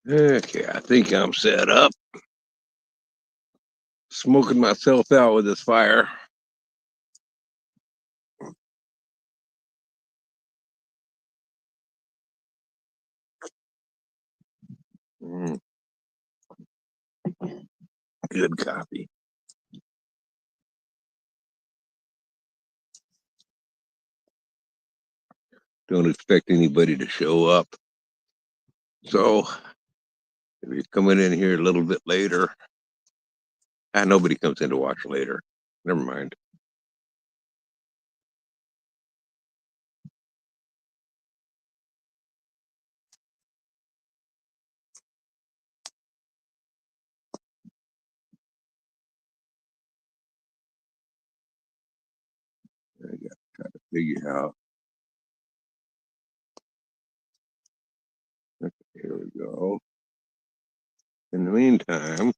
Okay, I think I'm set up. Smoking myself out with this fire. Mm, good coffee. Don't expect anybody to show up. So if you're coming in here a little bit later, nobody comes in to watch later. Never mind. I got to try to figure out. Okay, here we go. In the meantime,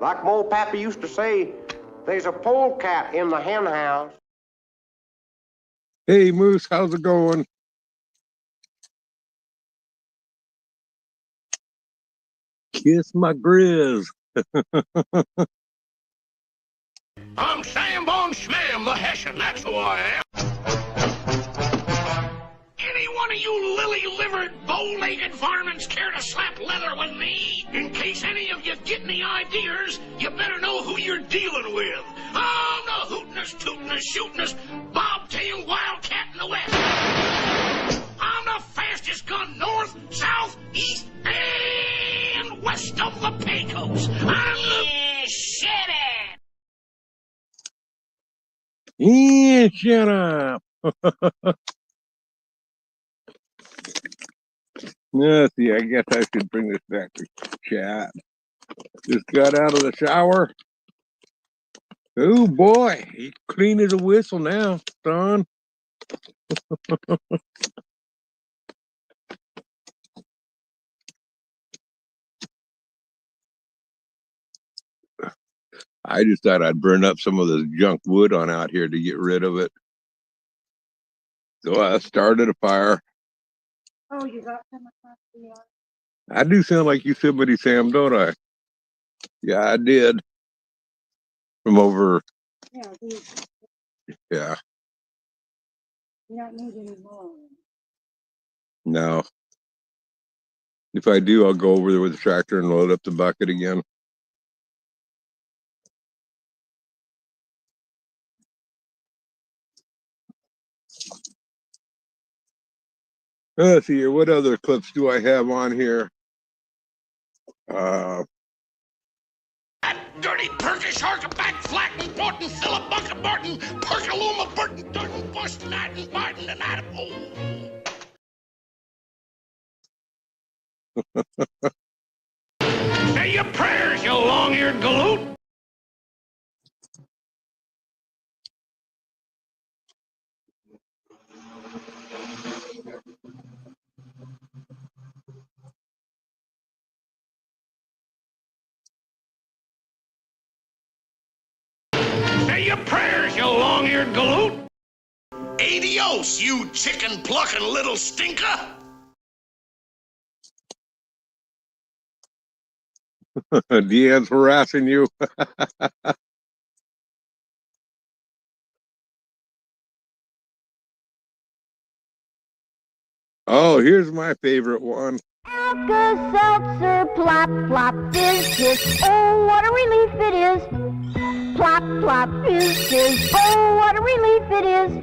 Like my old pappy used to say, there's a polecat in the hen house. hey Moose, how's it going? Kiss my grizz. I'm Sam Bon Schmam, the Hessian, that's who I am. Any one of you lily-livered, bow-legged varmints care to slap leather with me? In case any of you get any ideas, you better know who you're dealing with. I'm the hootin'est, tootin'est, shootin'est, bobtail wildcat in the West. I'm the fastest gun north, south, east, and west of the Pecos. I'm the... shut up! Yeah, shut up. Yeah, see, I guess I should bring this back to chat. Just got out of the shower. Oh boy, he's clean as a whistle now, son. I just thought I'd burn up some of this junk wood on out here to get rid of it. So I started a fire. Oh, you got some across the yard? I do sound like you somebody, Sam, don't I? Yeah, I did. From over, Yeah, yeah, you don't need any more. no. If I do, I'll go over there with the tractor and load up the bucket again. Let's see here. What other clips do I have on here? That dirty Turkish harkaback flatten Borton Philip Bucket Barton Perkaluma Burton Durton Bush Madden Barton and Adamo. Say your prayers, you long-eared galoot. Say your prayers, you long-eared galoot. Adios, you chicken-plucking little stinker. Deanne's harassing you. Oh, here's my favorite one. Alka-Seltzer, plop, plop, fizz, fizz, oh, what a relief it is. Plop, plop, fizz, fizz, oh, what a relief it is.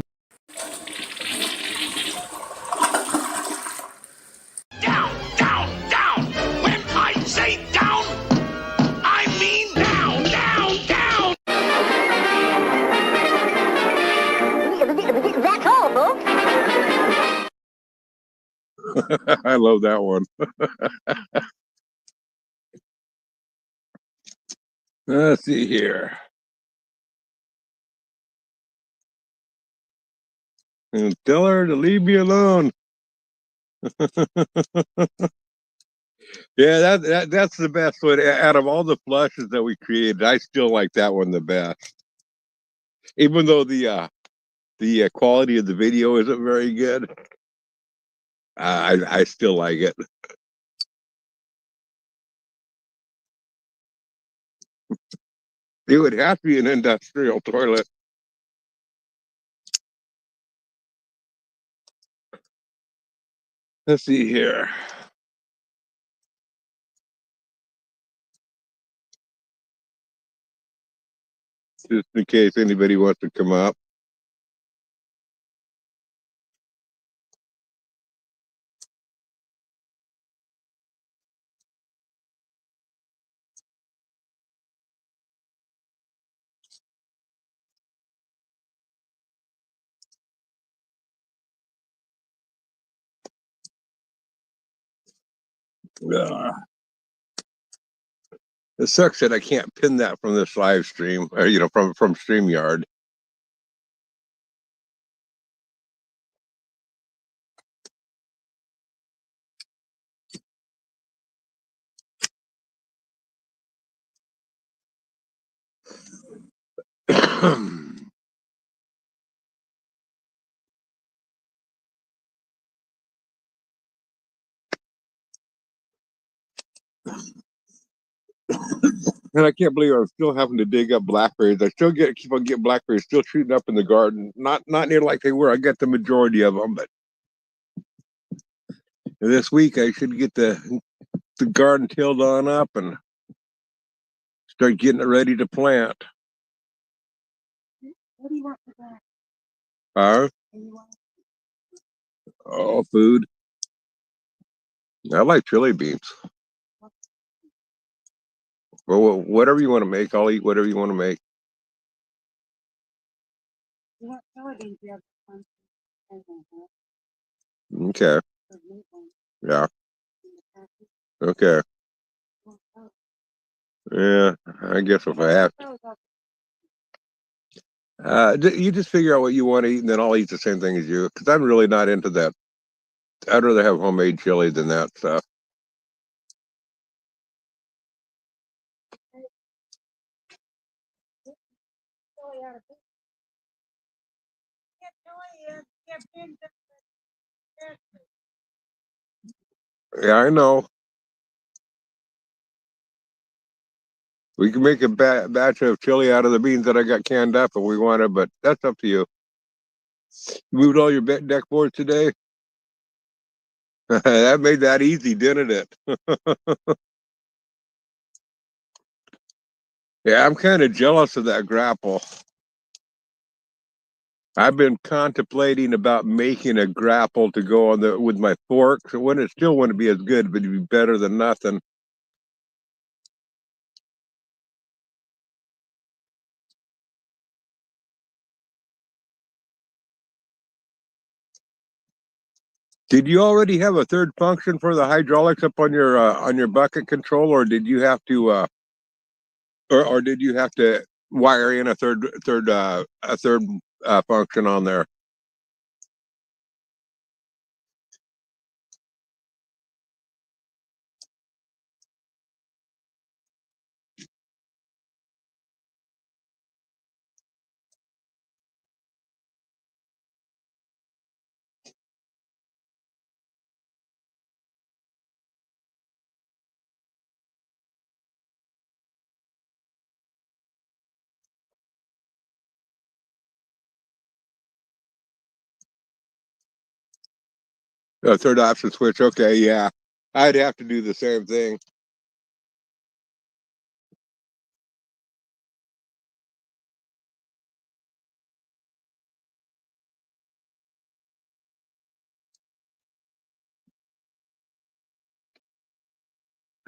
Down, down, down. When I say down, I mean down, down, down. That's all, folks. I love that one. Let's see here. And tell her to leave me alone. Yeah, that's the best one. Out of all the flushes that we created, I still like that one the best. Even though the quality of the video isn't very good, I still like it. It would have to be an industrial toilet. Let's see here. Just in case anybody wants to come up. Uh, it sucks that I can't pin that from this live stream, or from StreamYard. And I can't believe I'm still having to dig up blackberries. I still keep on getting blackberries still shooting up in the garden. Not near like they were. I got the majority of them, but this week I should get the garden tilled on up and start getting it ready to plant. What do you want for that? Huh? Oh, food. I like chili beans. Well, whatever you want to make, I'll eat whatever you want to make. You want soybeans? You have one. Okay. Yeah. Okay. Yeah. I guess if I have you just figure out what you want to eat, and then I'll eat the same thing as you. Because I'm really not into that. I'd rather have homemade chili than that stuff. Yeah, I know. We can make a batch of chili out of the beans that I got canned up if we wanted, but that's up to you. You moved all your deck boards today? That made that easy, didn't it? Yeah, I'm kind of jealous of that grapple. I've been contemplating about making a grapple to go on with my fork. So when it still wouldn't be as good, but it'd be better than nothing. Did you already have a third function for the hydraulics up on your bucket control, or did you have to or did you have to wire in a third function on there? A third option switch. Okay, yeah. I'd have to do the same thing.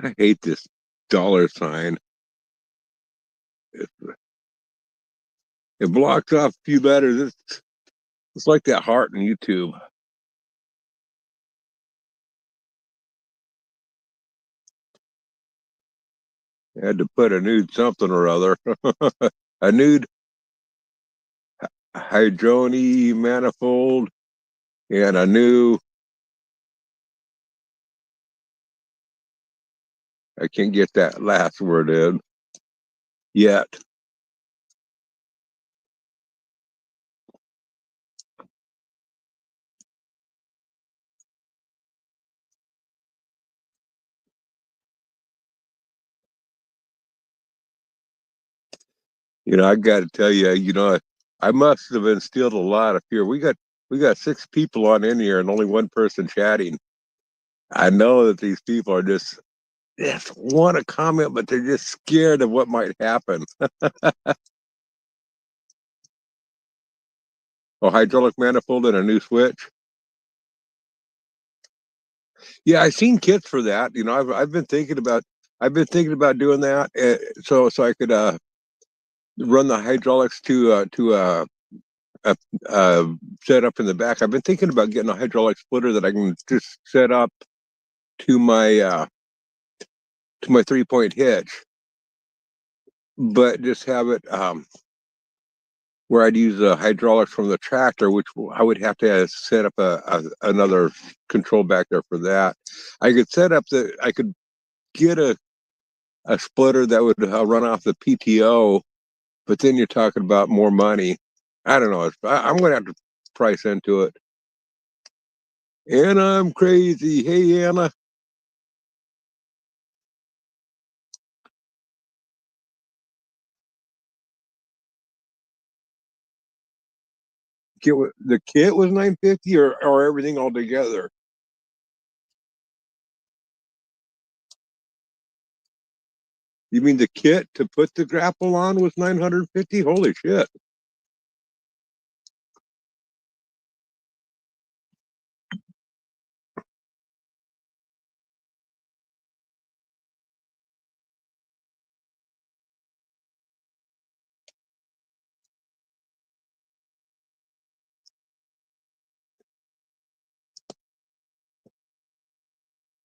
I hate this dollar sign. It, it blocks off a few letters. It's like that heart in YouTube. I had to put a nude something or other. A nude hydrony manifold And I knew I can't get that last word in yet. I got to tell you, I must have instilled a lot of fear. We got 6 people on in here and only one person chatting. I know that these people are just want to comment, but they're just scared of what might happen. Oh, hydraulic manifold and a new switch. Yeah, I've seen kits for that. I've been thinking about doing that, so I could run the hydraulics a, a setup in the back. I've been thinking about getting a hydraulic splitter that I can just set up to my 3-point hitch, but just have it where I'd use the hydraulics from the tractor, which I would have to set up another control back there for that. I could get a splitter that would run off the PTO, but then you're talking about more money. I don't know. I'm going to have to price into it. And I'm crazy. Hey, Anna. The kit was 950 or everything all together. You mean the kit to put the grapple on was 950? Holy shit.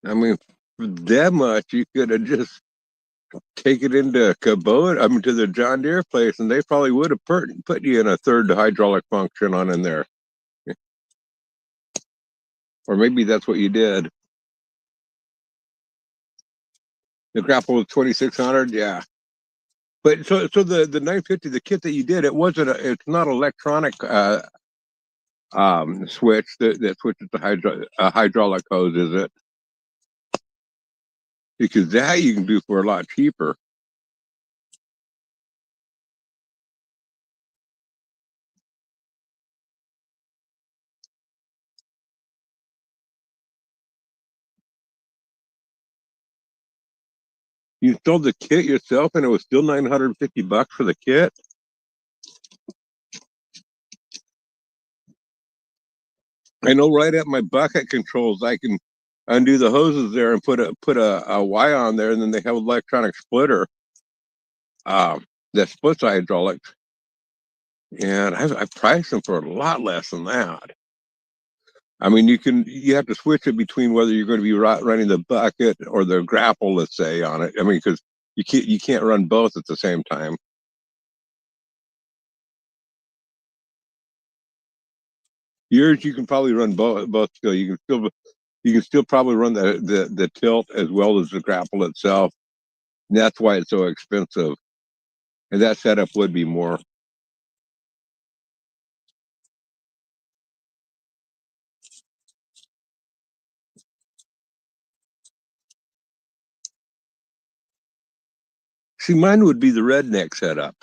I mean, for that much, you could have just taken it into Kubota, to the John Deere place, and they probably would have put you in a third hydraulic function on in there. Or maybe that's what you did. The grapple was 2600, yeah. But so the 950, the kit that you did, it's not electronic switch that switches to hydraulic hose, is it? Because that you can do for a lot cheaper. You installed the kit yourself, and it was still $950 for the kit. I know right at my bucket controls, I can undo the hoses there and put a Y on there, and then they have an electronic splitter that splits the hydraulics. And I priced them for a lot less than that. I mean, you have to switch it between whether you're going to be running the bucket or the grapple, let's say, on it. I mean, because you can't run both at the same time. Yours, you can probably run both still. You can still probably run the tilt as well as the grapple itself. And that's why it's so expensive. And that setup would be more. See, mine would be the redneck setup.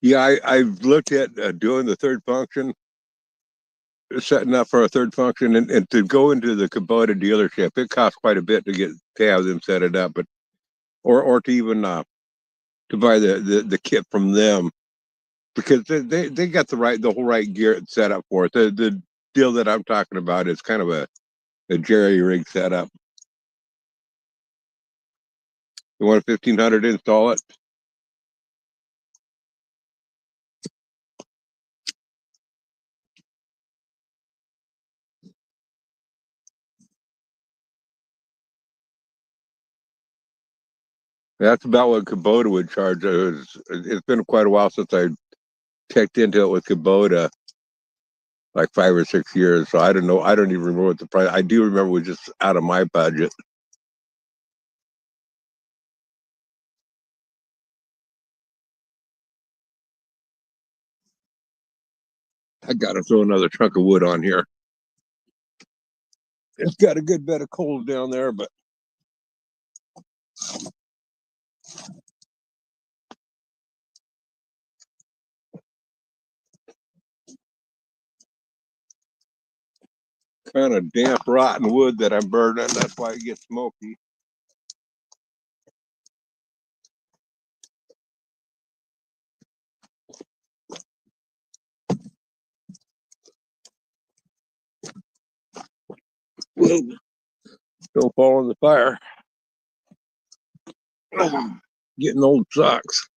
Yeah, I've looked at doing the third function, setting up for a third function, and to go into the Kubota dealership, it costs quite a bit to have them set it up, but or to even to buy the kit from them, because they got the whole right gear set up for it. The deal that I'm talking about is kind of a jerry rig setup. You want a 1500 install it? That's about what Kubota would charge. It's been quite a while since I checked into it with Kubota, like 5 or 6 years. So I don't know. I don't even remember what the price. I do remember it was just out of my budget. I got to throw another chunk of wood on here. It's got a good bed of coal down there, but kind of damp, rotten wood that I'm burning. That's why it gets smoky. Whoa. Don't fall in the fire. Getting old sucks.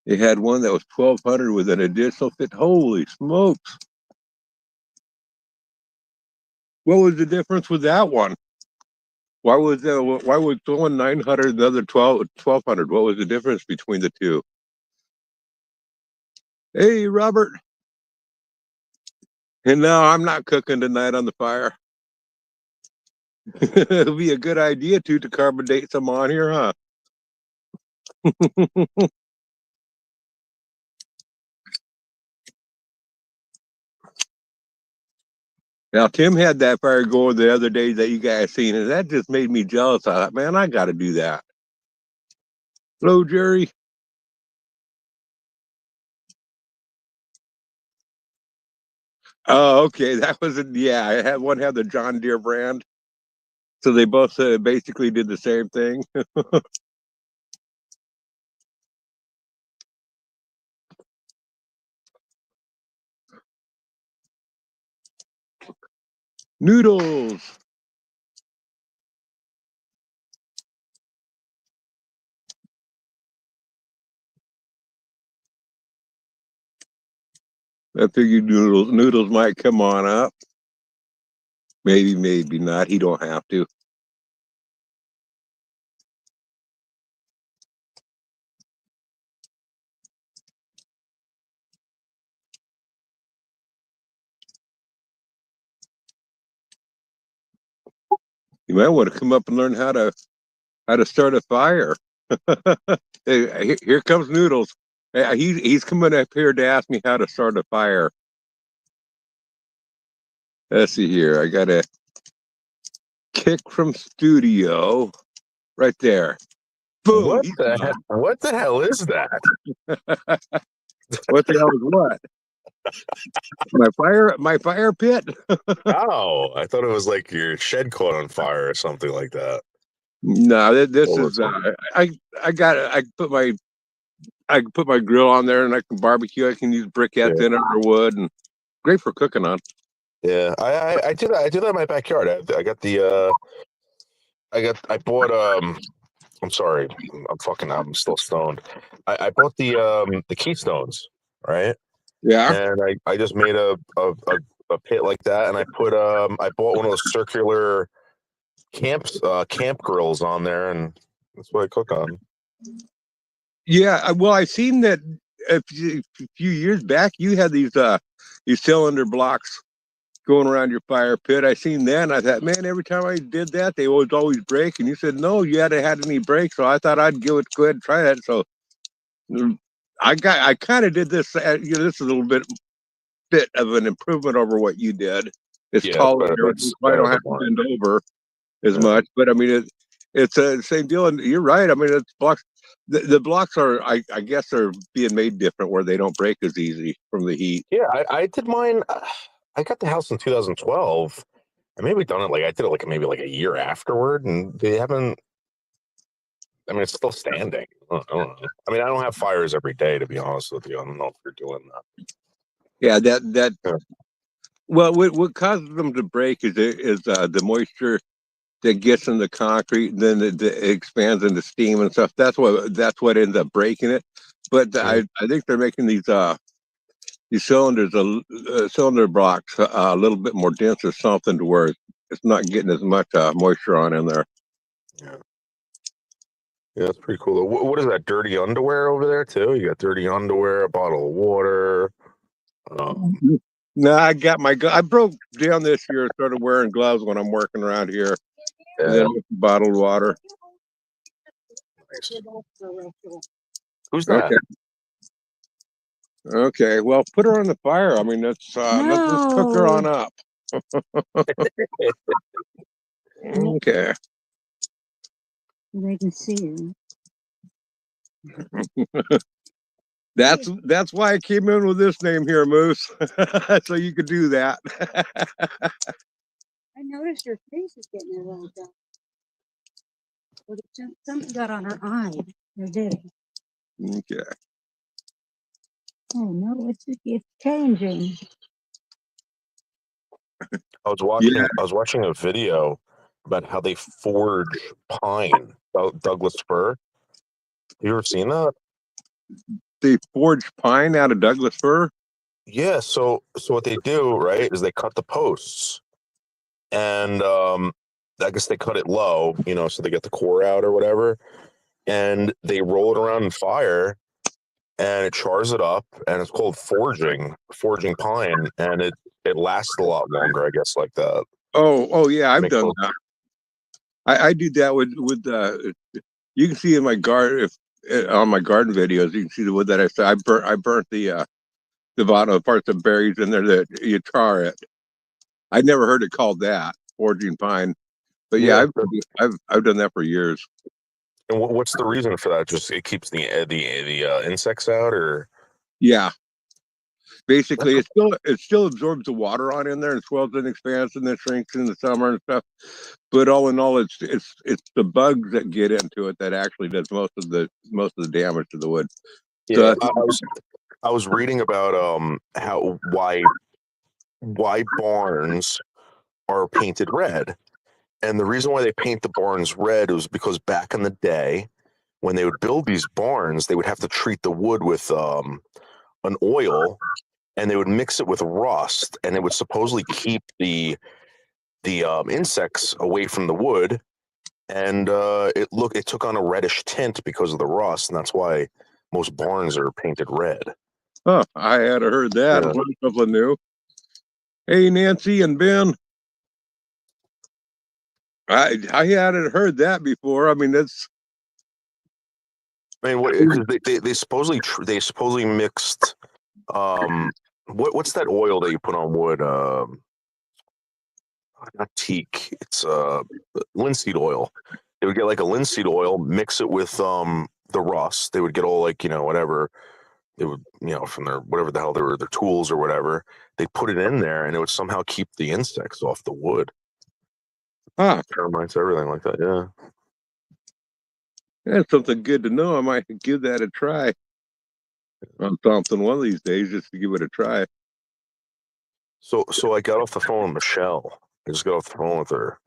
They had one that was 1,200 with an additional fit. Holy smokes! What was the difference with that one? Why was the one 900 and the other 1,200? What was the difference between the two? Hey, Robert. And no, I'm not cooking tonight on the fire. It'll be a good idea to carbonate some on here, huh? Now, Tim had that fire going the other day that you guys seen, and that just made me jealous. I thought, man, I got to do that. Hello, Jerry. Oh, okay. That was, yeah, I had one had the John Deere brand. So they both basically did the same thing. Noodles. I figured noodles might come on up. Maybe, maybe not. He don't have to. You might want to come up and learn how to start a fire. Hey, here comes Noodles. He's coming up here to ask me how to start a fire. Let's see here. I got a kick from studio right there. Boom. What the hell? What the hell is that? What the hell is what? My fire pit? Oh, I thought it was like your shed caught on fire or something like that. No, this Oh, is I can put my grill on there and I can barbecue. I can use briquettes in it or wood, and great for cooking on. Yeah, I do that. I do that in my backyard. I got the I bought I'm sorry, I'm still stoned. I bought the Keystones, right? Yeah. And I just made a pit like that, and I bought one of those circular camp grills on there, and that's what I cook on. Yeah. Well, I seen that a few years back you had these cylinder blocks going around your fire pit. I seen that and I thought, man, every time I did that, they always break. And you said, no, you hadn't had any breaks. So I thought I'd go ahead and try that. So I kind of did this. This is a little bit of an improvement over what you did. It's Yeah, taller it's and everything, so I better don't have than to mine. bend over as Yeah. much. But I mean, it's the same deal. And you're right. I mean, it's blocks. The blocks are, I guess, are being made different where they don't break as easy from the heat. Yeah, I did mine. I got the house in 2012. I maybe done it I did it maybe a year afterward, and they haven't. I mean, it's still standing. I don't know. I mean, I don't have fires every day, to be honest with you. I don't know if you're doing that. Yeah, that Yeah. Well, what causes them to break is the moisture that gets in the concrete, and then it expands into steam and stuff. That's what ends up breaking it. But I think they're making these cylinders, cylinder blocks, a little bit more dense or something, to where it's not getting as much moisture on in there. Yeah. Yeah, that's pretty cool. What is that? Dirty underwear over there too? You got dirty underwear, a bottle of water. No, I broke down this year. Started wearing gloves when I'm working around here, and then bottled water. Nice. Who's Okay. that? Okay. Well, put her on the fire. I mean, let's cook her on up. Okay. They can see you. That's why I came in with this name here, Moose, so you could do that. I noticed her face is getting a little dark. But something got on her eye. It did. Okay. Oh no, it's changing. I was watching a video about how they forge pine, Douglas fir. You ever seen that? They forge pine out of Douglas fir. Yeah. So what they do, right, is they cut the posts, and I guess they cut it low, so they get the core out or whatever, and they roll it around in fire, and it chars it up, and it's called forging pine, and it lasts a lot longer, I guess, like that. Oh yeah, I've Makes done those- that. I do that with you can see in my garden, if on my garden videos, you can see the wood that I burnt the bottom, the parts of berries in there that you char it. I never heard it called that, forging pine, but yeah, Yeah. I've done that for years. And what's the reason for that? Just it keeps the insects out, or Yeah, basically, it still absorbs the water on in there and swells and expands and then shrinks in the summer and stuff. But all in all, it's the bugs that get into it that actually does most of the damage to the wood. yeah. So I was reading about how why barns are painted red, and the reason why they paint the barns red was because back in the day, when they would build these barns, they would have to treat the wood with an oil, and they would mix it with rust, and it would supposedly keep the insects away from the wood, and it took on a reddish tint because of the rust, and that's why most barns are painted red. I had heard that. Yeah. Something new. Hey, Nancy and Ben, I hadn't heard that before. I mean, that's I mean, because they supposedly mixed what's that oil that you put on wood? Not teak. It's linseed oil. They would get like a linseed oil, mix it with the rust. They would get all like whatever they would from their whatever the hell they were their tools or whatever. They put it in there, and it would somehow keep the insects off the wood. Termites, everything like that. Yeah. that's something good to know. I might give that a try on something one of these days, just to give it a try. So I got off the phone with Michelle. I just got off the phone with her.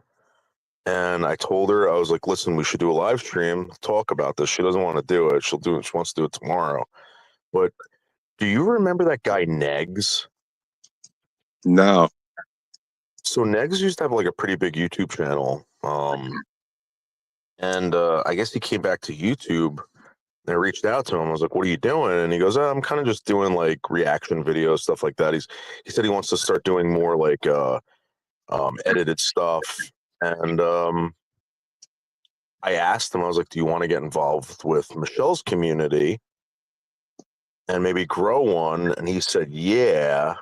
And I told her, I was like, listen, we should do a live stream, talk about this. She doesn't want to do it. She wants to do it tomorrow. But do you remember that guy Negs? No. So Negs used to have like a pretty big YouTube channel. And I guess he came back to YouTube. And I reached out to him. I was like, what are you doing? And he goes, I'm kind of just doing like reaction videos, stuff like that. He said he wants to start doing more like edited stuff. And I asked him, I was like, do you want to get involved with Michelle's community and maybe grow one? And he said, yeah,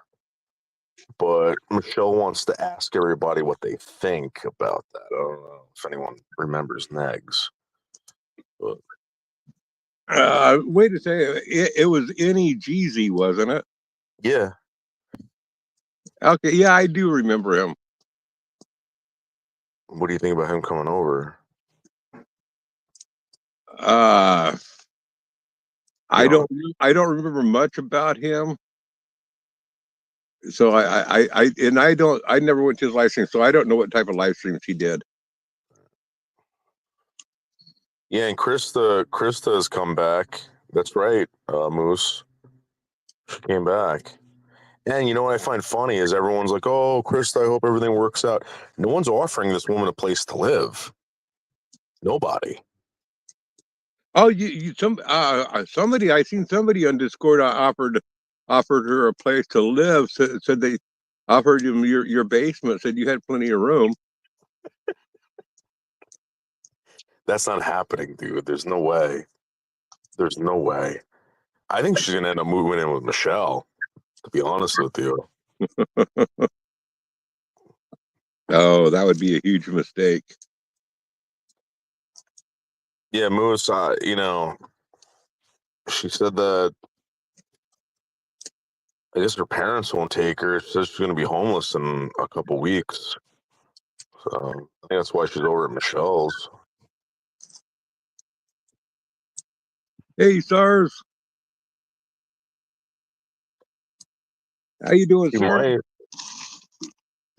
but Michelle wants to ask everybody what they think about that. I don't know if anyone remembers Negs. But Wait a second. It was any Jeezy, wasn't it? yeah. Okay, yeah, I do remember him. What do you think about him coming over? I don't remember much about him. So I never went to his live stream, so I don't know what type of live streams he did. Yeah, and Krista has come back. That's right, Moose. She came back. And you know what I find funny is everyone's like, "Oh, Krista, I hope everything works out." No one's offering this woman a place to live. Nobody. Oh, somebody I seen somebody on Discord offered her a place to live. Said they offered him your basement. Said you had plenty of room. That's not happening, dude. There's no way. There's no way. I think she's gonna end up moving in with Michelle. To be honest with you. Oh, that would be a huge mistake. Yeah, Moose. You know, she said that I guess her parents won't take her. She says she's gonna be homeless in a couple weeks. So I think that's why she's over at Michelle's. Hey, SARS. How you doing, She SARS? might.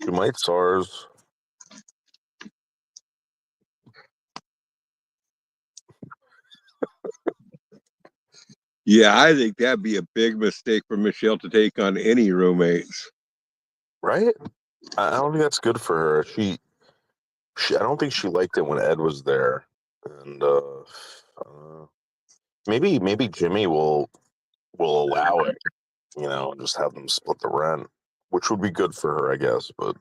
She might SARS. Yeah, I think that'd be a big mistake for Michelle to take on any roommates. Right? I don't think that's good for her. I don't think she liked it when Ed was there, and maybe Jimmy will allow it. You know, and just have them split the rent, which would be good for her, I guess. But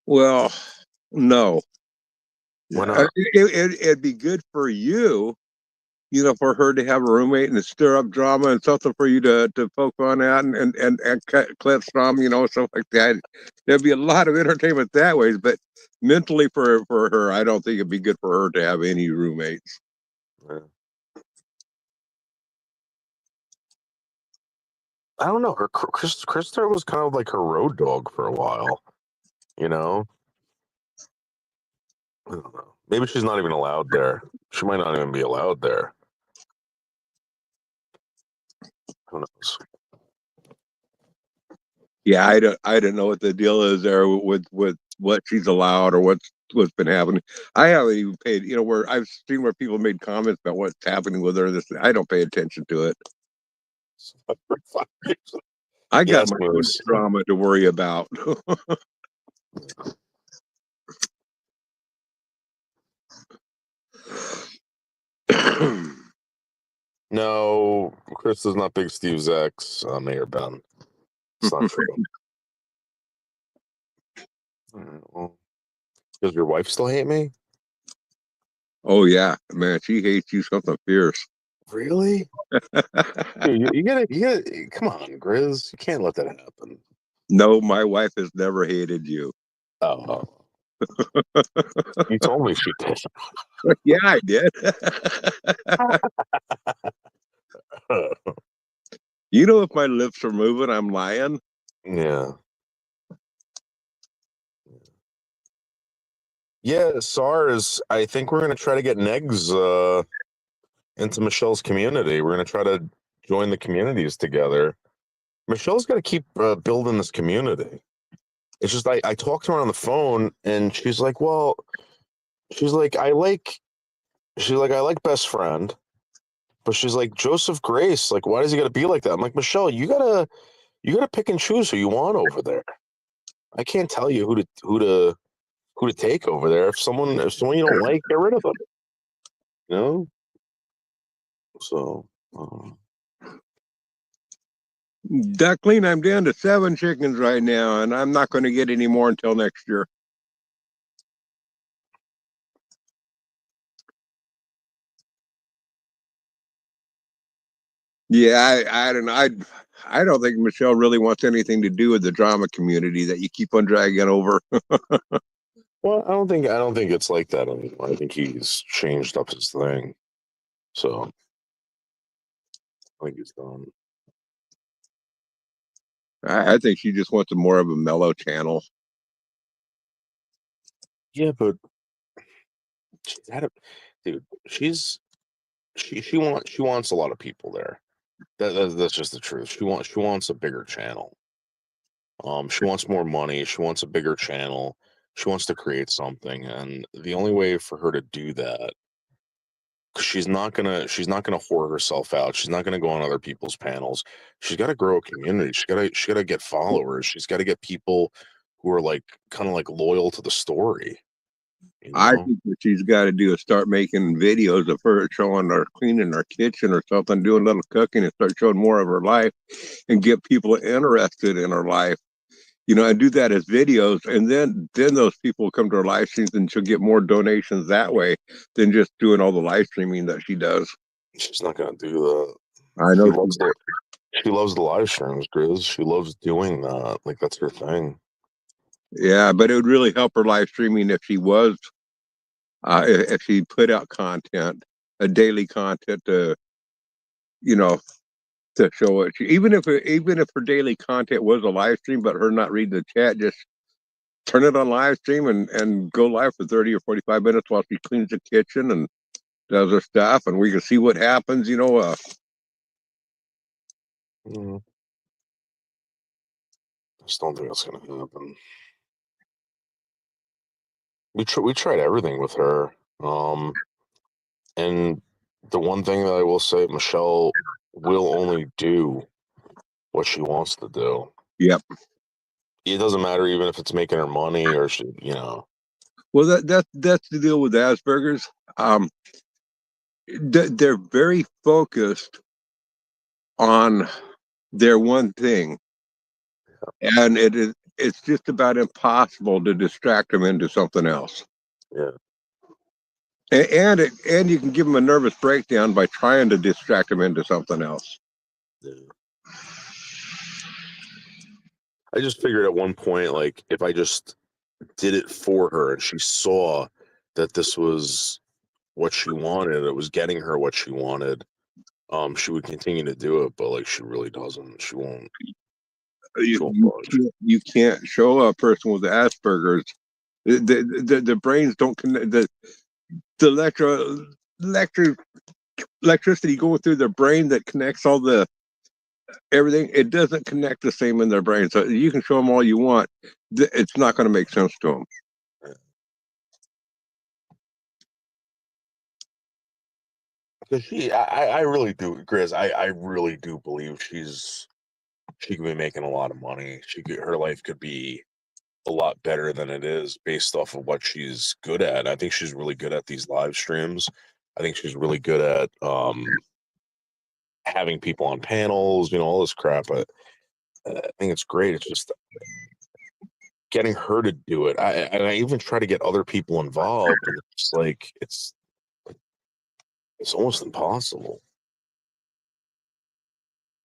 Well, no. why not? It'd be good for you, for her to have a roommate and to stir up drama and something for you to poke fun at and cut clips from, stuff like that. There'd be a lot of entertainment that ways, but mentally for her, I don't think it'd be good for her to have any roommates. Yeah. I don't know. Her Krista was kind of like her road dog for a while. You know, I don't know. Maybe she's not even allowed there. She might not even be allowed there. Who knows? Yeah, I don't know what the deal is there with what she's allowed or what's been happening. I haven't even paid, where I've seen where people made comments about what's happening with her. I don't pay attention to it. I got Yes, my own Moose. drama to worry about. No, Krista's not Big Steve's ex, Mayor Ben. It's not true. Well, does your wife still hate me? Oh yeah, man, she hates you something fierce. Really? Dude, you gotta, come on, Grizz. You can't let that happen. No, my wife has never hated you. Oh, you told me she did. Yeah, I did. If my lips are moving, I'm lying. Yeah. Yeah, SARS, I think we're gonna try to get Negs into Michelle's community. We're gonna try to join the communities together. Michelle's got to keep building this community. It's just I talked to her on the phone, and she's like, "Well, she's like, I like best friend, but she's like Joseph Grace. Like, why does he got to be like that?" I'm like, Michelle, you gotta pick and choose who you want over there. I can't tell you who to take over there. If someone you don't like, get rid of them. You know. So. Duckling, I'm down to 7 chickens right now, and I'm not going to get any more until next year. Yeah, I don't know. I don't think Michelle really wants anything to do with the drama community that you keep on dragging over. Well, I don't think it's like that anymore. I think he's changed up his thing. So I think he's done. I think she just wants more of a mellow channel. Yeah, but she's had a dude. She wants a lot of people there. That's just the truth. She wants a bigger channel. She wants more money. She wants a bigger channel. She wants to create something, and the only way for her to do that, 'cause she's not gonna whore herself out. She's not gonna go on other people's panels. She's got to grow a community. She got to get followers. She's got to get people who are like kind of like loyal to the story. You I know, think what she's got to do is start making videos of her showing her cleaning her kitchen or something, doing a little cooking, and start showing more of her life and get people interested in her life. And do that as videos, and then those people will come to her live streams, and she'll get more donations that way than just doing all the live streaming that she does. she's not gonna do that. I She know. loves the she loves the live streams, Grizz. She loves doing that. Like that's her thing. Yeah, but it would really help her live streaming if she put out content, a daily content you know, to show it. Even if her daily content was a live stream, but her not reading the chat, just turn it on live stream and go live for 30 or 45 minutes while she cleans the kitchen and does her stuff, and we can see what happens. Mm, I just don't think that's gonna happen. We tried everything with her, and the one thing that I will say, Michelle will only do what she wants to do. Yep. It doesn't matter even if it's making her money or she. Well, that's the deal with Asperger's. They're very focused on their one thing, and it's just about impossible to distract them into something else. Yeah. And you can give them a nervous breakdown by trying to distract them into something else. Yeah. I just figured at one point, like, if I just did it for her and she saw that this was what she wanted, it was getting her what she wanted, she would continue to do it, but like she really doesn't. She won't You, she won't you budge. can't show a person with Asperger's. The brains don't connect. The electricity going through their brain that connects all the everything, it doesn't connect the same in their brain. So you can show them all you want, it's not going to make sense to them. Because I really do, Grizz. I really do believe she could be making a lot of money. Her life could be a lot better than it is based off of what she's good at. I think she's really good at these live streams. I think she's really good at having people on panels, all this crap. But I think it's great. It's just getting her to do it. I even try to get other people involved, and it's like it's almost impossible.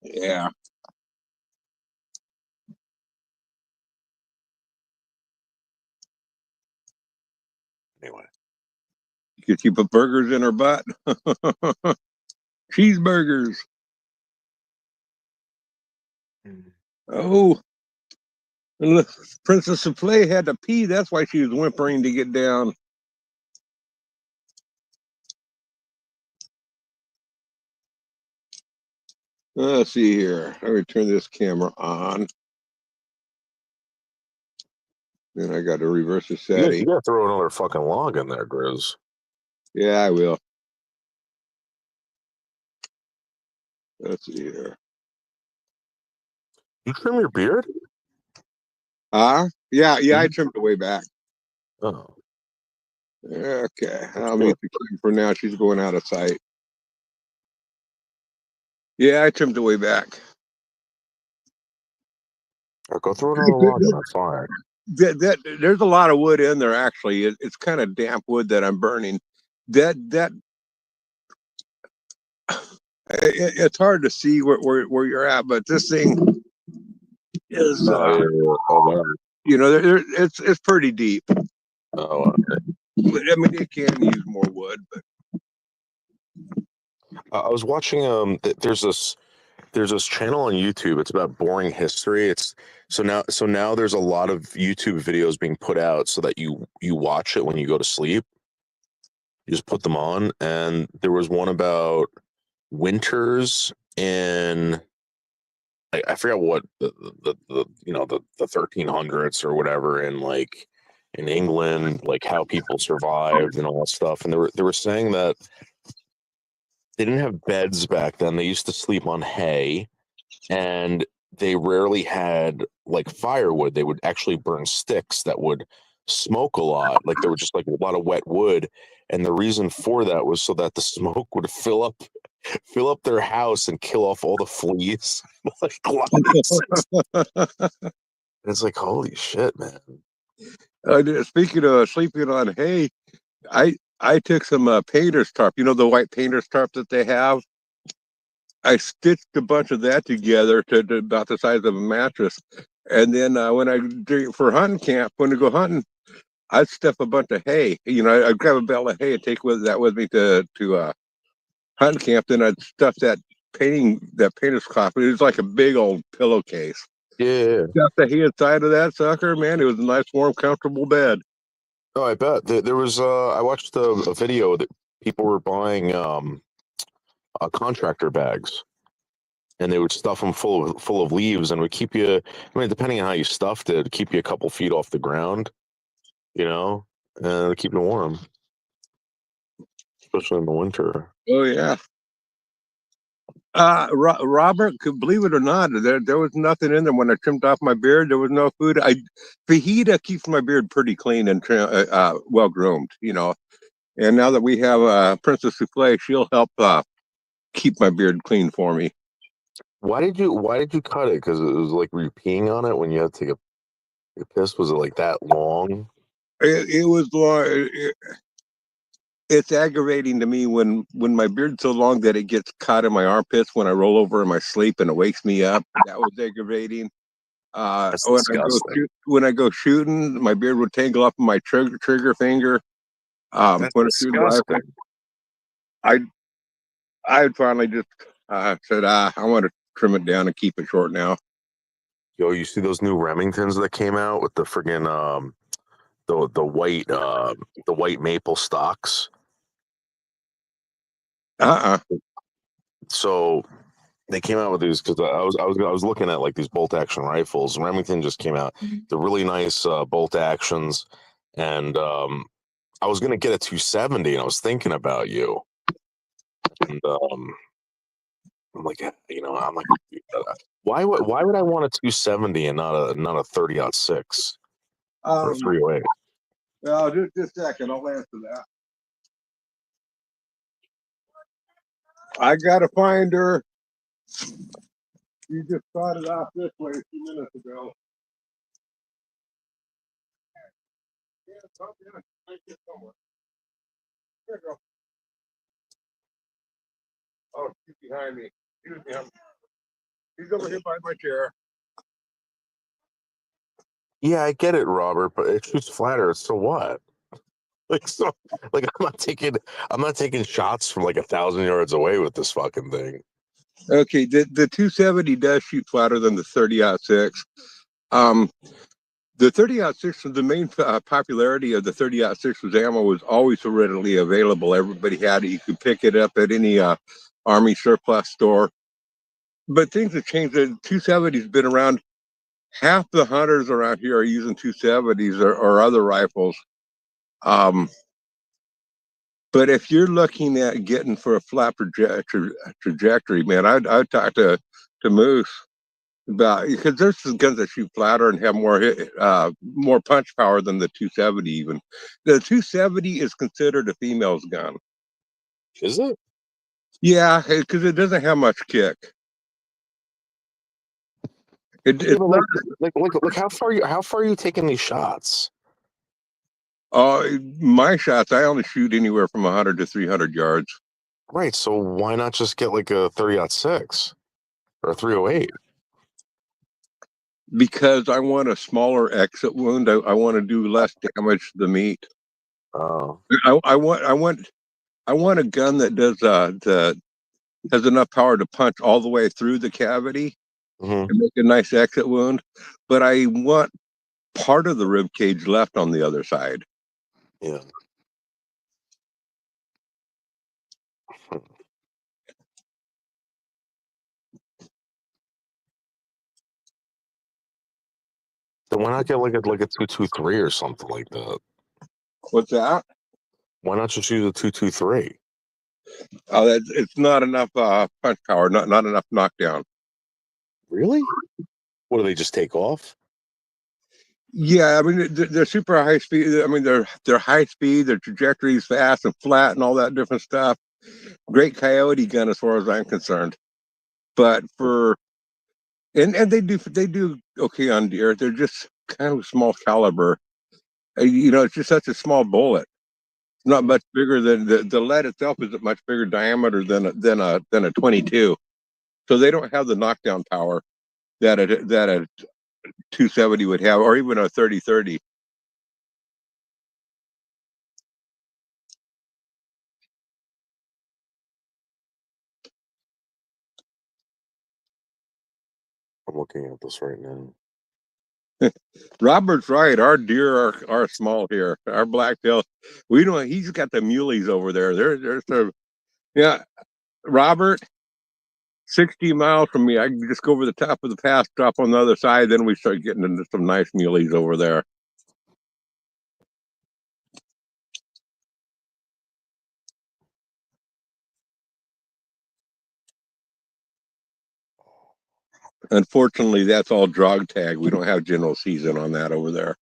Yeah. Anyway, You could put burgers in her butt. Cheeseburgers. Oh, Princess Souffle had to pee. That's why she was whimpering to get down. Let's see here. Let me turn this camera on. Then I got to reverse the you setting. got to throw another fucking log in there, Grizz. Yeah, I will. Let's see here. You trim your beard? Yeah, I trimmed it way back. Oh. Okay, I'll mute the camera for now. She's going out of sight. Yeah, I trimmed it way back. I'll go throw another log in that fire. There's a lot of wood in there. Actually, it's kind of damp wood that I'm burning. It's hard to see where you're at, but this thing is, it's pretty deep. Oh, I mean, it can use more wood, but I was watching. There's this channel on YouTube. It's about boring history. So now there's a lot of YouTube videos being put out so that you watch it when you go to sleep. You just put them on, and there was one about winters in I forgot what the you know the 1300s or whatever in like in England, like how people survived and all that stuff. And they were saying that they didn't have beds back then. They used to sleep on hay, and they rarely had like firewood. They would actually burn sticks that would smoke a lot. Like there were just like a lot of wet wood. And the reason for that was so that the smoke would fill up their house and kill off all the fleas. Like lice. It's like holy shit, man. Speaking of sleeping on hay, I took some painter's tarp. You know the white painter's tarp that they have. I stitched a bunch of that together to about the size of a mattress, and then when I for hunting camp, when I go hunting, I'd stuff a bunch of hay. You know, I'd grab a bale of hay and take with me to hunting camp. Then I'd stuff that painter's cloth. It was like a big old pillowcase. Yeah. Stuff the hay inside of that sucker, man. It was a nice, warm, comfortable bed. Oh, I bet there was. I watched a video that people were buying contractor bags, and they would stuff them full of leaves, and would keep you. I mean, depending on how you stuffed it, it'd keep you a couple feet off the ground, you know, and keep you warm, especially in the winter. Oh yeah. Robert, could believe it or not, there was nothing in there when I trimmed off my beard. There was no food. Fajita keeps my beard pretty clean and well groomed, you know. And now that we have Princess Souffle, she'll help keep my beard clean for me. Why did you cut it? Because it was like were you peeing on it when you had to take a piss? Was it like that long? It was long. It's aggravating to me when my beard's so long that it gets caught in my armpits when I roll over in my sleep and it wakes me up. That was aggravating. That's disgusting. When I go shooting, my beard would tangle up in my trigger finger. That's When I shoot a rifle, disgusting. I I finally just said I want to trim it down and keep it short now. Yo, you see those new Remingtons that came out with the friggin' the white maple stocks? Uh So they came out with these because I was looking at like these bolt action rifles. Remington just came out. The really nice bolt actions, and I was gonna get a 270, and I was thinking about you, and I'm like, I'm like, why would I want a 270 and not a 30-06 or a 308? Well, just a second. I'll answer that. I gotta find her. You just started off this way a few minutes ago. Yeah, I get somewhere. There you go. Oh, she's behind me. She's over here by my chair. Yeah, I get it, Robert, but it shoots flatter. So what? Like so, like I'm not taking shots from like 1,000 yards away with this fucking thing. Okay, the 270 does shoot flatter than the 30-06. Um, the 30-06 was the main popularity of the 30-06 was ammo was always so readily available. Everybody had it. You could pick it up at any Army surplus store. But things have changed. The 270's been around. Half the hunters around here are using 270s or other rifles. But if you're looking at getting for a flat trajectory, man, I'd talk to Moose about because there's some guns that shoot flatter and have more punch power than the 270 even. The 270 is considered a female's gun. Is it? Yeah, because it doesn't have much kick. Yeah, It's but not. like how far are you taking these shots? My shots, I only shoot anywhere from 100 to 300 yards. Right. So why not just get like a 30-06 or a 308? Because I want a smaller exit wound. I want to do less damage to the meat. Oh, I want a gun that does has enough power to punch all the way through the cavity hmm and make a nice exit wound, but I want part of the rib cage left on the other side. yeah. Then why not get like a 223 or something like that? What's that? Why not just use a 223? Oh, it's not enough punch power, not enough knockdown. Really? What do they just take off? Yeah, I mean they're super high speed. I mean they're high speed. Their trajectory is fast and flat and all that different stuff. Great coyote gun as far as I'm concerned. But for and they do okay on deer. They're just kind of small caliber. You know, it's just such a small bullet. It's not much bigger than the lead itself is a much bigger diameter than a 22. So they don't have the knockdown power that a 270 would have, or even a 30-30. I'm looking at this right now. Robert's right. Our deer are small here. Our blacktail, we don't. He's got the muleys over there. There's the yeah. Robert, 60 miles from me. I can just go over the top of the pass, drop on the other side. Then we start getting into some nice muleys over there. Unfortunately, that's all drog tag. We don't have general season on that over there.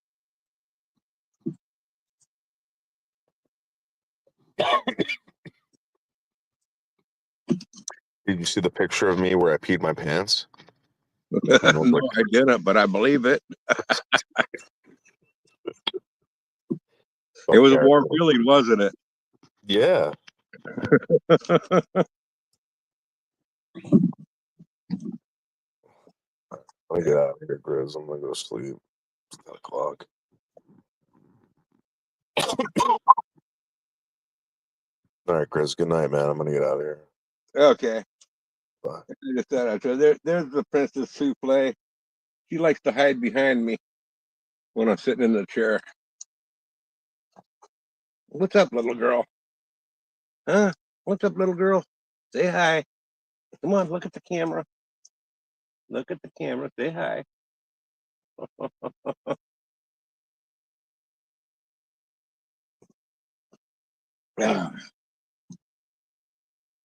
Did you see the picture of me where I peed my pants? No, I didn't, but I believe it. It was a warm feeling, wasn't it? Yeah. I get out of here, Grizz. I'm gonna go sleep. It's 10 o'clock. All right, Grizz. Good night, man. I'm gonna get out of here. Okay. Bye. So there's the Princess Souffle. She likes to hide behind me when I'm sitting in the chair. What's up, little girl? Huh? What's up, little girl? Say hi. Come on, look at the camera. Look at the camera. Say hi.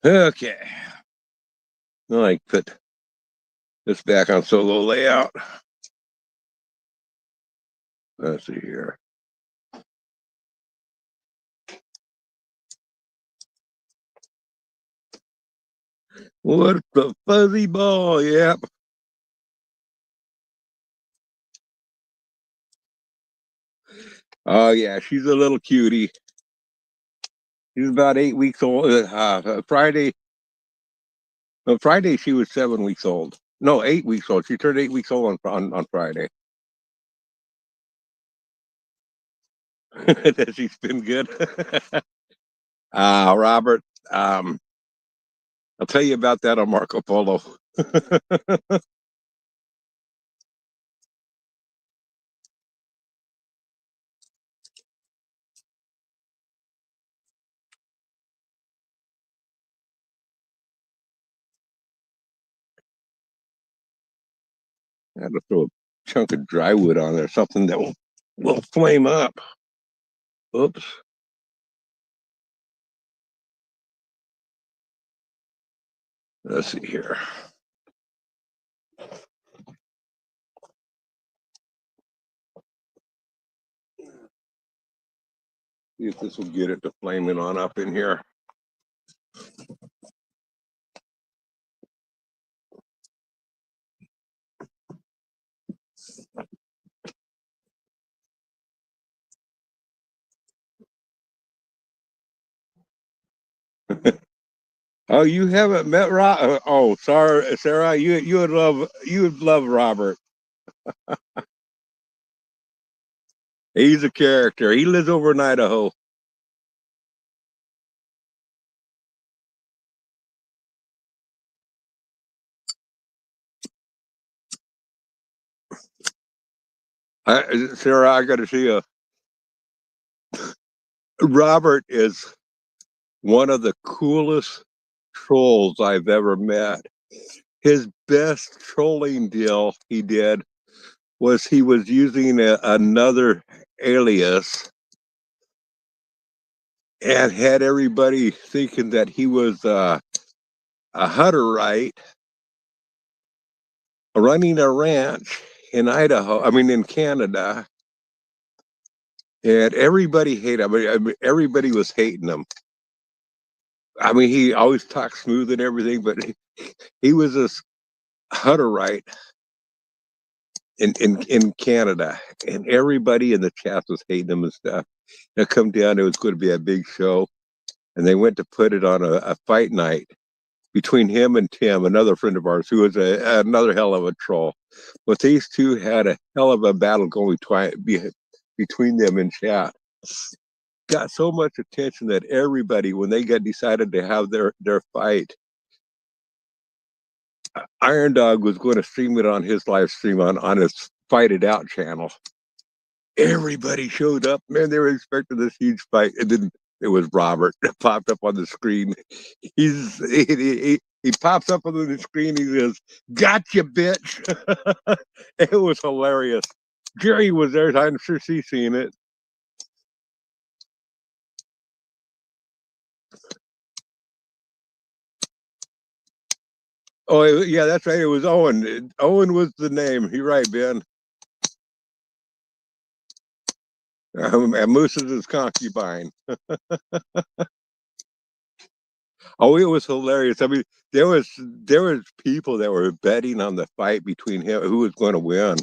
Okay. I like put this back on solo layout. Let's see here. What the fuzzy ball? Yep. Oh yeah, she's a little cutie. She's about 8 weeks old. Friday. Friday she was 7 weeks old. No, 8 weeks old. She turned 8 weeks old on Friday. She's been good. Robert, I'll tell you about that on Marco Polo. I had to throw a chunk of dry wood on there, something that will flame up. Oops. Let's see here. See if this will get it to flaming on up in here. Oh, you haven't met Rob? Oh, sorry, Sarah. You would love Robert. He's a character. He lives over in Idaho. Sarah, I got to see you. Robert is one of the coolest trolls I've ever met. His best trolling deal he did was he was using another alias and had everybody thinking that he was a Hutterite running a ranch in Idaho, I mean, in Canada. And everybody hated him. I mean, everybody was hating him. I mean, he always talked smooth and everything, but he was this Hutterite in Canada. And everybody in the chat was hating him and stuff. It come down, it was going to be a big show. And they went to put it on a fight night between him and Tim, another friend of ours, who was another hell of a troll. But these two had a hell of a battle going between them in chat. Got so much attention that everybody, when they got decided to have their fight, Iron Dog was going to stream it on his live stream on his Fight It Out channel. Everybody showed up, man. They were expecting this huge fight, and then it was Robert that popped up on the screen. He pops up on the screen. He says, "Gotcha, bitch!" It was hilarious. Jerry was there. I'm sure she's seen it. Oh, yeah, that's right. It was Owen. Owen was the name. You're right, Ben. And Moose is his concubine. Oh, it was hilarious. I mean, there was people that were betting on the fight between him, who was going to win.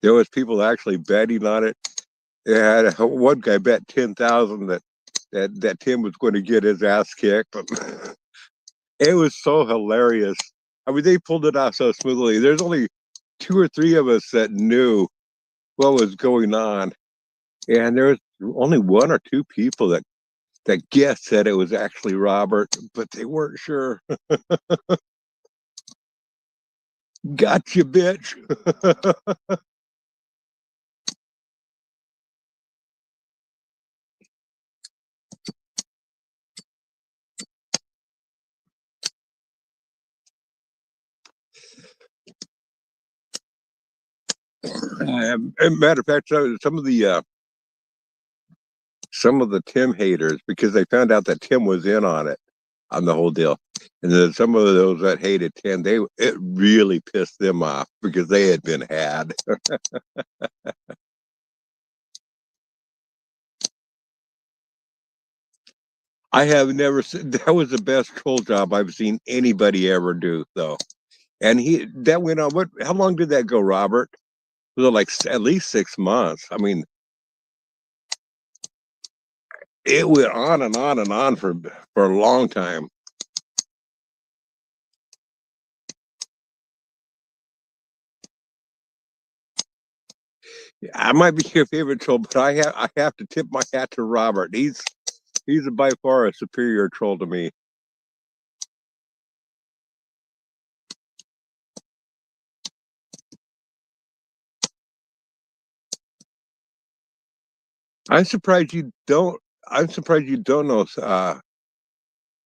There was people actually betting on it. They had one guy bet 10,000 that Tim was going to get his ass kicked. It was so hilarious. I mean, they pulled it off so smoothly. There's only 2 or 3 of us that knew what was going on, and there was only 1 or 2 people that guessed that it was actually Robert, but they weren't sure. Gotcha, bitch. Matter of fact, some of the Tim haters, because they found out that Tim was in on it, on the whole deal, and then some of those that hated Tim, it really pissed them off because they had been had. I have never seen, that was the best troll job I've seen anybody ever do, though. And that went on. How long did that go, Robert? Was it like at least 6 months? I mean, it went on and on and on for a long time. I might be your favorite troll, but I have to tip my hat to Robert. He's by far a superior troll to me. I'm surprised you don't. I'm surprised you don't know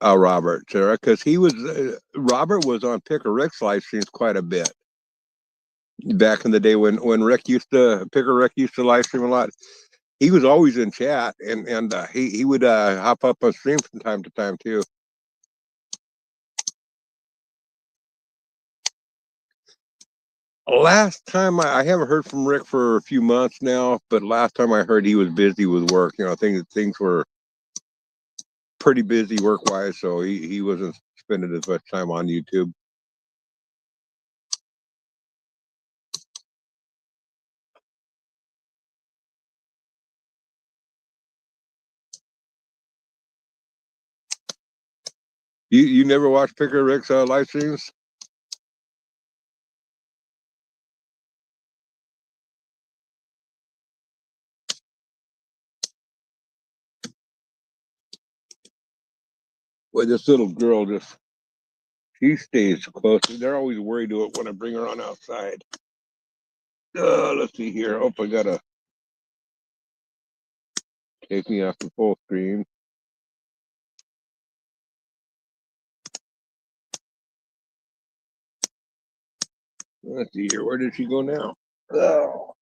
Robert, Sarah, because Robert was on Picker Rick's live streams quite a bit back in the day when Picker Rick used to live stream a lot. He was always in chat, and he would hop up on stream from time to time too. Last time I haven't heard from Rick for a few months now, but last time I heard he was busy with work. You know, things were pretty busy work wise, so he wasn't spending as much time on YouTube. You never watched Picker Rick's live streams? Well, this little girl she stays close. They're always worried when I bring her on outside. Let's see here. Oh, I gotta take me off the full screen. Let's see here. Where did she go now? Oh,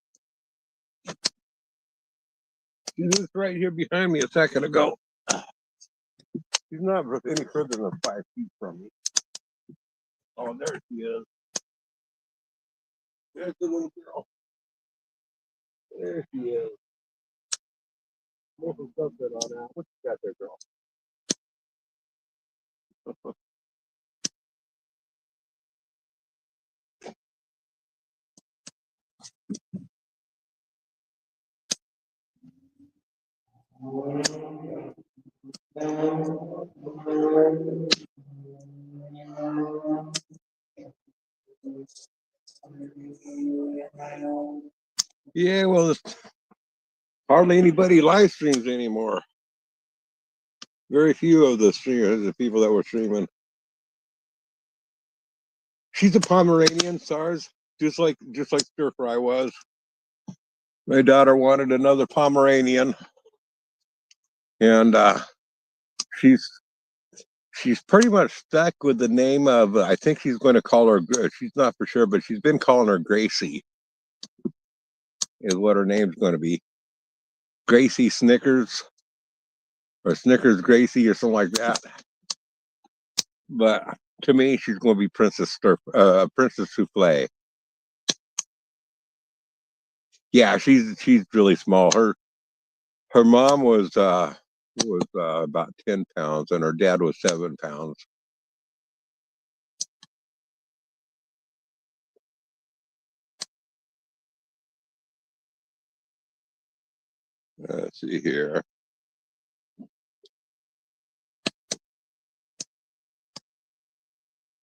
she was right here behind me a second ago. She's not any further than 5 feet from me. Oh, there she is. There's the little girl. There she is. What you got there, girl? Yeah, well, there's hardly anybody live streams anymore. Very few of the streamers, the people that were streaming. She's a Pomeranian, SARS, just like Stir Fry was. My daughter wanted another Pomeranian, and she's pretty much stuck with the name of. I think she's going to call her. She's not for sure, but she's been calling her Gracie. Is what her name's going to be. Gracie Snickers, or Snickers Gracie, or something like that. But to me, she's going to be Princess Souffle. Yeah, she's really small. Her mom was about 10 pounds, and her dad was 7 pounds. Let's see here.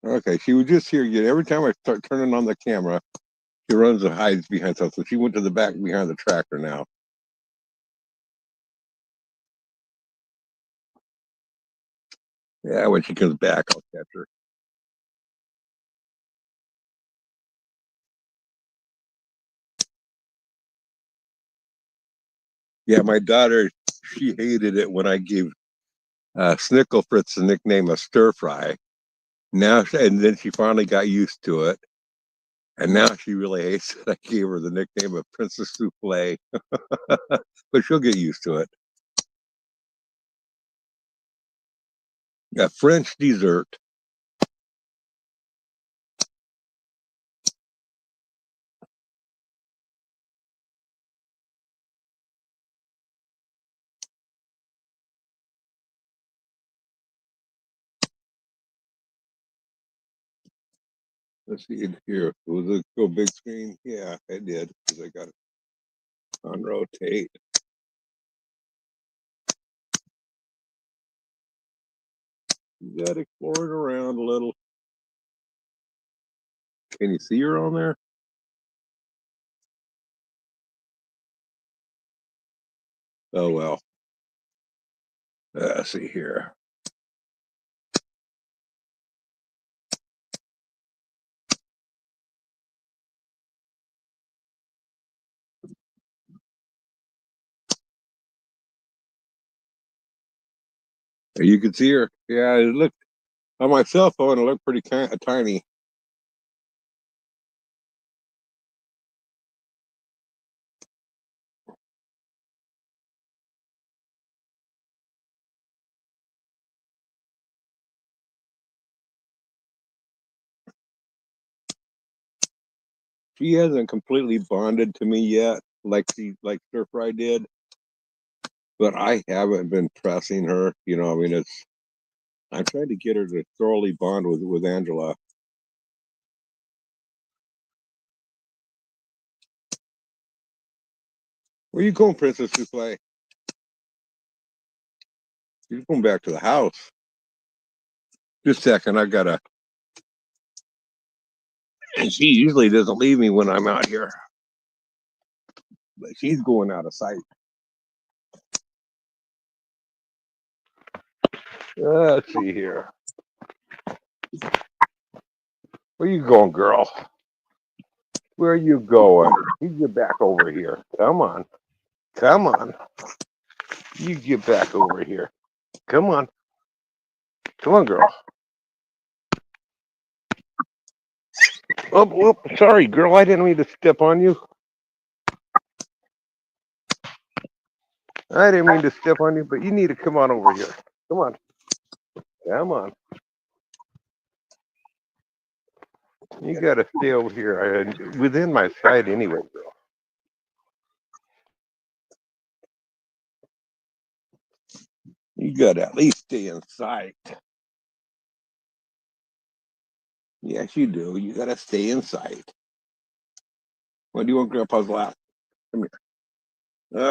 Okay, she was just here again. Every time I start turning on the camera, she runs and hides behind something. So she went to the back behind the tractor now. Yeah, when she comes back, I'll catch her. Yeah, my daughter, she hated it when I gave Snickle Fritz the nickname of Stir Fry. Now, and then she finally got used to it. And now she really hates it. I gave her the nickname of Princess Souffle. But she'll get used to it. A French dessert. Let's see it here. Was it go big screen? Yeah, I did, because I got it on rotate. You got to explore it around a little. Can you see her on there? Oh, well. Let's see here. You can see her. Yeah, it looked on my cell phone. It looked pretty tiny. She hasn't completely bonded to me yet, like Stir Fry did. But I haven't been pressing her. I mean, I'm trying to get her to thoroughly bond with Angela. Where you going, Princess Souffle? You're going back to the house. Just a second, I gotta. And she usually doesn't leave me when I'm out here, but she's going out of sight. Let's see here. Where you going, girl? Where are you going? You get back over here. Come on. Come on. You get back over here. Come on. Come on, girl. Oh, sorry, girl. I didn't mean to step on you. I didn't mean to step on you, but you need to come on over here. Come on. Come on. You got to stay over here. Within my sight anyway, girl. You got to at least stay in sight. Yes, you do. You got to stay in sight. What do you want Grandpa's lap? Come here.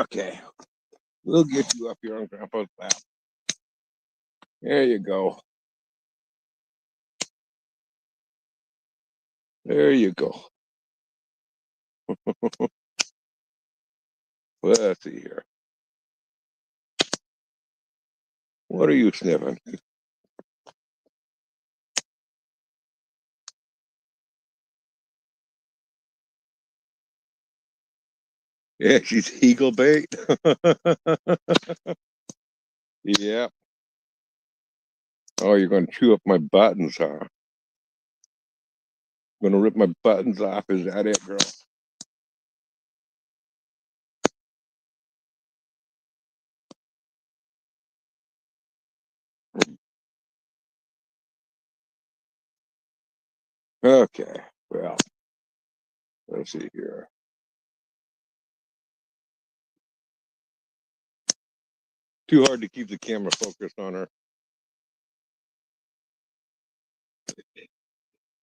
Okay. We'll get you up here on Grandpa's lap. There you go. There you go. Let's see here. What are you sniffing? Yeah, she's eagle bait. Yeah. Oh, you're going to chew up my buttons, huh? Going to rip my buttons off. Is that it, girl? Okay. Well, let's see here. Too hard to keep the camera focused on her.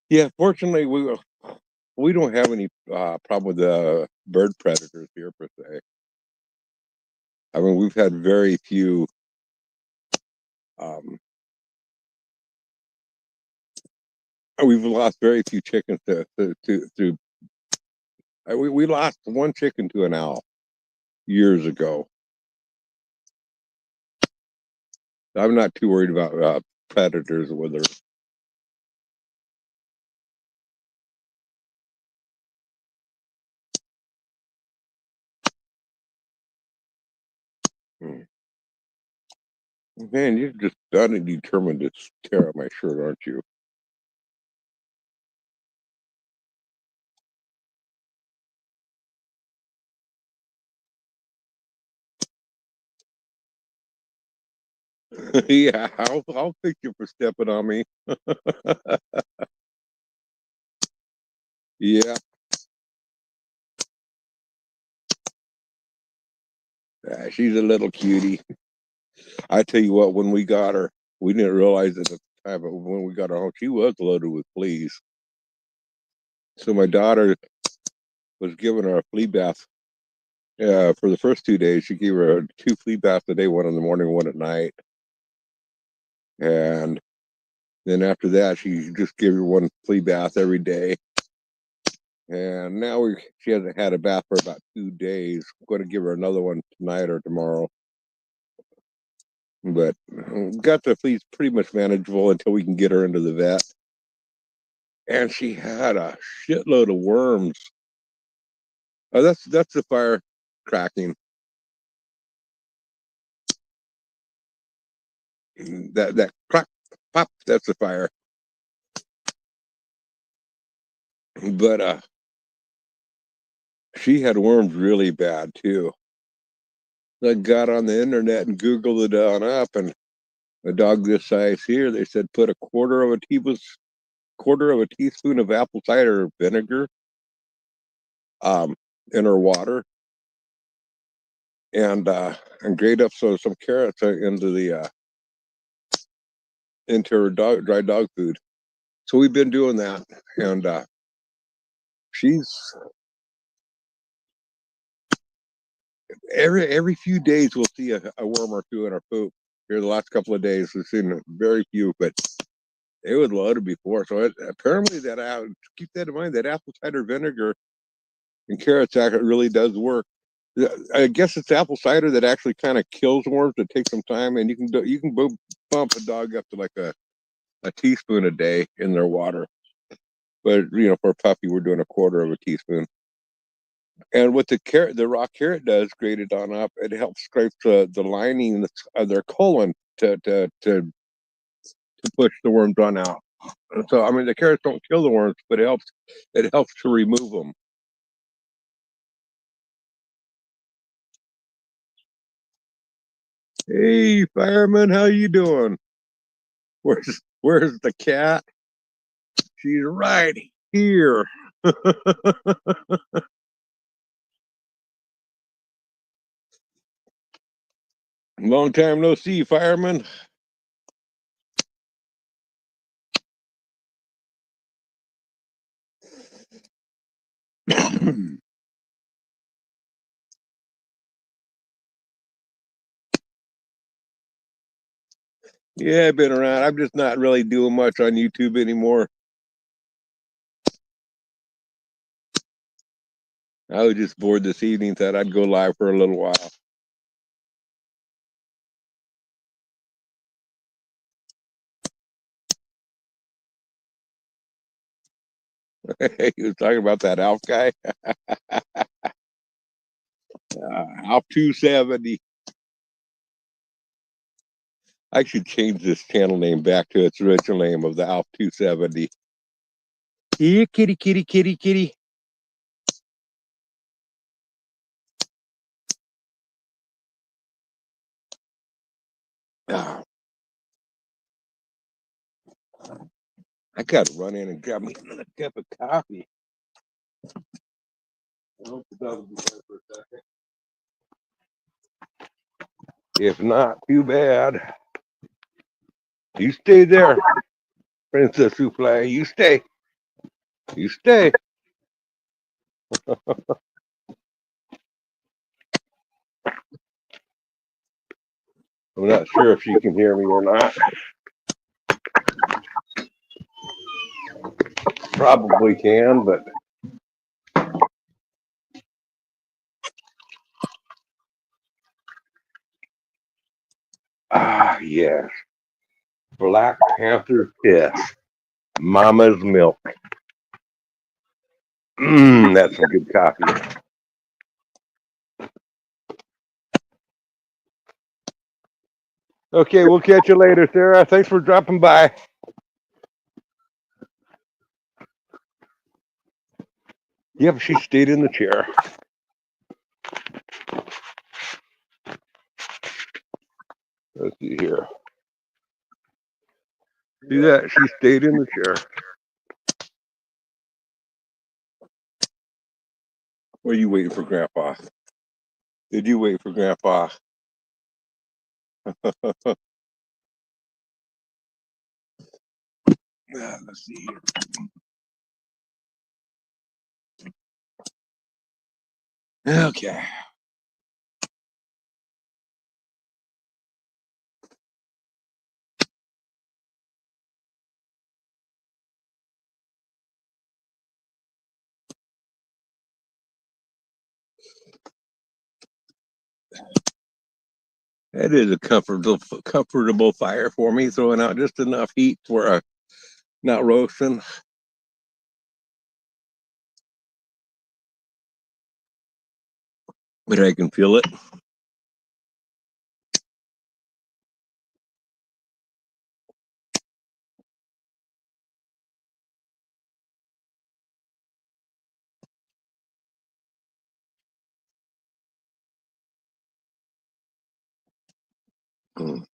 Yeah, fortunately, we don't have any problem with the bird predators here per se. I mean, we've had very few. Um, we've lost very few chickens to we lost one chicken to an owl years ago. I'm not too worried about predators with her. Hmm. Man, you're just done and determined to tear up my shirt, aren't you? Yeah, I'll fix you for stepping on me. Yeah, she's a little cutie. I tell you what, when we got her, we didn't realize it at the time, but when we got her home, she was loaded with fleas. So my daughter was giving her a flea bath. For the first 2 days, she gave her 2 flea baths a day, one in the morning, one at night. And then after that, she just gave her 1 flea bath every day. And now she hasn't had a bath for about 2 days. I'm going to give her another one tonight or tomorrow. But got the fleas pretty much manageable until we can get her into the vet. And she had a shitload of worms. Oh, that's the fire cracking. That crack pop. That's the fire. But she had worms really bad too. I got on the internet and Googled it on up, and a dog this size here, they said put a quarter of a teaspoon of apple cider vinegar um, in her water, and grate up some carrots into her dry dog food. So we've been doing that, and she's every few days we'll see a worm or two in her poop. Here the last couple of days we've seen very few, but it was loaded before. So apparently keep that in mind, that apple cider vinegar and carrots actually really does work. I guess it's apple cider that actually kind of kills worms. It takes some time, and you can bump a dog up to like a teaspoon a day in their water. But for a puppy, we're doing a quarter of a teaspoon. And what the raw carrot does, grated on up, it helps scrape the lining of their colon to push the worms on out. And so, I mean, the carrots don't kill the worms, but it helps to remove them. Hey, fireman, how you doing? Where's the cat? She's right here. Long time no see, fireman. Yeah, I've been around. I'm just not really doing much on YouTube anymore. I was just bored this evening, thought I'd go live for a little while. He was talking about that Alf guy. Alf 270. I should change this channel name back to its original name of the Alf 270. Here, kitty, kitty, kitty, kitty. Ah, I gotta run in and grab me another cup of coffee. I hope it doesn't be there for a second. If not, too bad. You stay there, Princess Souffle. You stay. You stay. I'm not sure if she can hear me or not. Probably can, but yes. Black Panther piss. Mama's milk. That's some good coffee. Okay, we'll catch you later, Sarah. Thanks for dropping by. Yep, she stayed in the chair. Let's see here. See that? She stayed in the chair. Or are you waiting for Grandpa? Did you wait for Grandpa? Let's see here. Okay. That is a comfortable fire for me, throwing out just enough heat for a not roasting. But I can feel it. Mm.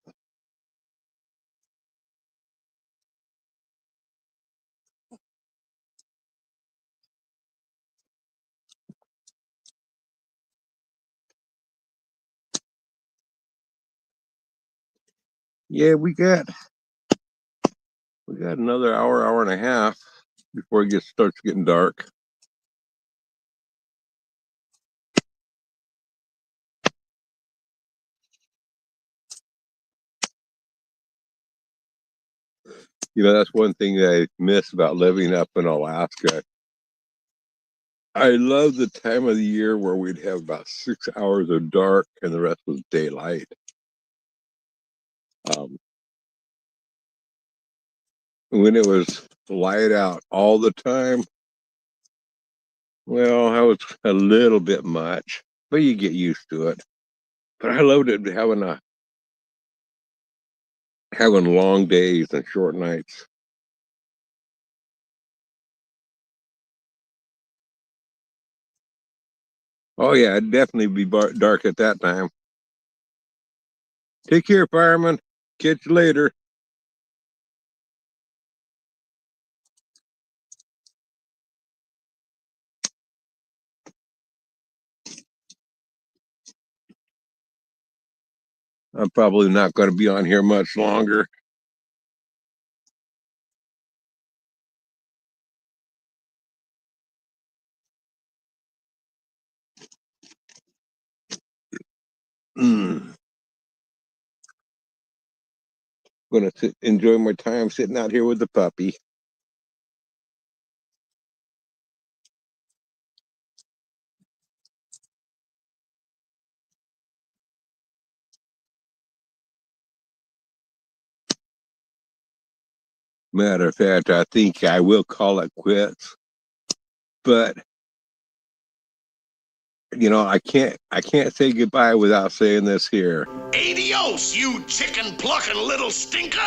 Yeah, we got another hour and a half before it starts getting dark. You know, that's one thing that I miss about living up in Alaska. I love the time of the year where we'd have about 6 hours of dark and the rest was daylight. When it was light out all the time, well, that was a little bit much, but you get used to it. But I loved it having long days and short nights. Oh yeah, it'd definitely be dark at that time. Take care, fireman. Catch you later. I'm probably not going to be on here much longer. Going to enjoy my time sitting out here with the puppy. Matter of fact, I think I will call it quits. But I can't say goodbye without saying this here. Adios, you chicken plucking little stinker!